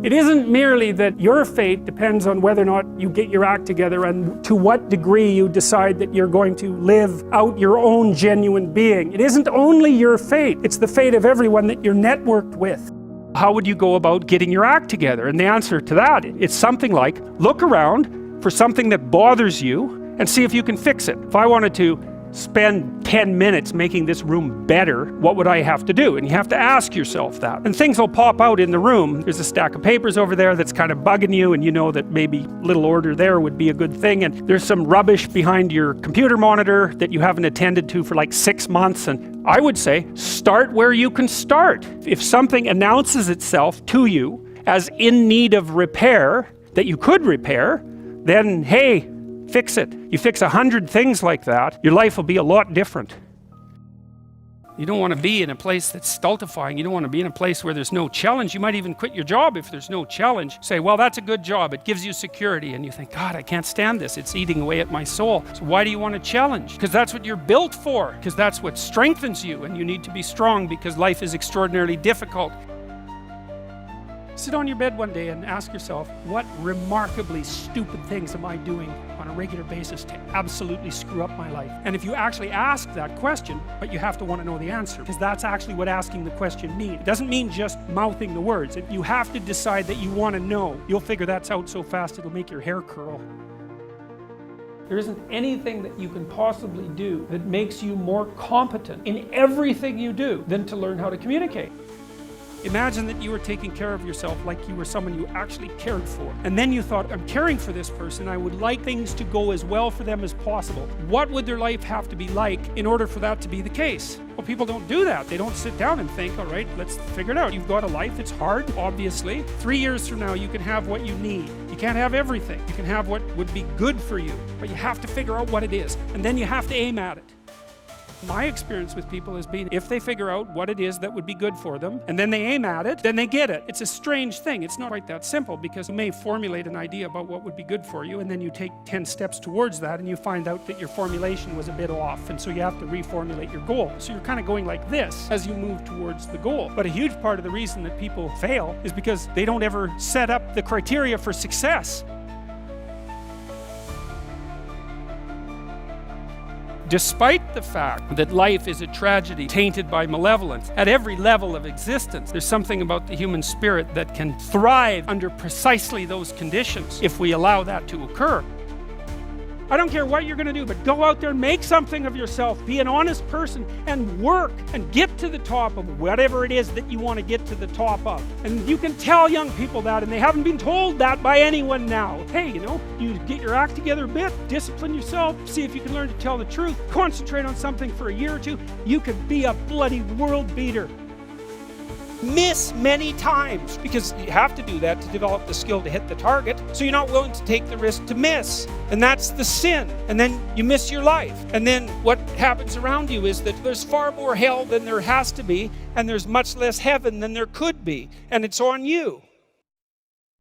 It isn't merely that your fate depends on whether or not you get your act together and to what degree you decide that you're going to live out your own genuine being. It isn't only your fate, it's the fate of everyone that you're networked with. How would you go about getting your act together? And the answer to that, it's something like, look around for something that bothers you and see if you can fix it. If I wanted to spend 10 minutes making this room better, what would I have to do? And you have to ask yourself that. And things will pop out in the room. There's a stack of papers over there that's kind of bugging you, and you know that maybe little order there would be a good thing. And there's some rubbish behind your computer monitor that you haven't attended to for like 6 months. And I would say, start where you can start. If something announces itself to you as in need of repair, that you could repair, then hey, fix it. You fix 100 things like that, your life will be a lot different. You don't want to be in a place that's stultifying. You don't want to be in a place where there's no challenge. You might even quit your job if there's no challenge. Say, well, that's a good job. It gives you security. And you think, God, I can't stand this. It's eating away at my soul. So why do you want to challenge? Because that's what you're built for. Because that's what strengthens you. And you need to be strong because life is extraordinarily difficult. Sit on your bed one day and ask yourself, what remarkably stupid things am I doing on a regular basis to absolutely screw up my life? And if you actually ask that question, but you have to want to know the answer, because that's actually what asking the question means. It doesn't mean just mouthing the words. You have to decide that you want to know. You'll figure that's out so fast it'll make your hair curl. There isn't anything that you can possibly do that makes you more competent in everything you do than to learn how to communicate. Imagine that you were taking care of yourself like you were someone you actually cared for. And then you thought, I'm caring for this person. I would like things to go as well for them as possible. What would their life have to be like in order for that to be the case? Well, people don't do that. They don't sit down and think, all right, let's figure it out. You've got a life. It's hard, obviously. 3 years from now, you can have what you need. You can't have everything. You can have what would be good for you, but you have to figure out what it is. And then you have to aim at it. My experience with people has been, if they figure out what it is that would be good for them, and then they aim at it, then they get it. It's a strange thing. It's not quite that simple, because you may formulate an idea about what would be good for you, and then you take 10 steps towards that, and you find out that your formulation was a bit off, and so you have to reformulate your goal. So you're kind of going like this as you move towards the goal. But a huge part of the reason that people fail is because they don't ever set up the criteria for success. Despite the fact that life is a tragedy tainted by malevolence, at every level of existence, there's something about the human spirit that can thrive under precisely those conditions if we allow that to occur. I don't care what you're going to do, but go out there and make something of yourself. Be an honest person and work and get to the top of whatever it is that you want to get to the top of. And you can tell young people that, and they haven't been told that by anyone now. Hey, you get your act together a bit, discipline yourself, see if you can learn to tell the truth, concentrate on something for a year or two. You could be a bloody world beater. Miss many times, because you have to do that to develop the skill to hit the target, so you're not willing to take the risk to miss, and that's the sin. And then you miss your life, and then what happens around you is that there's far more hell than there has to be, and there's much less heaven than there could be, and it's on you.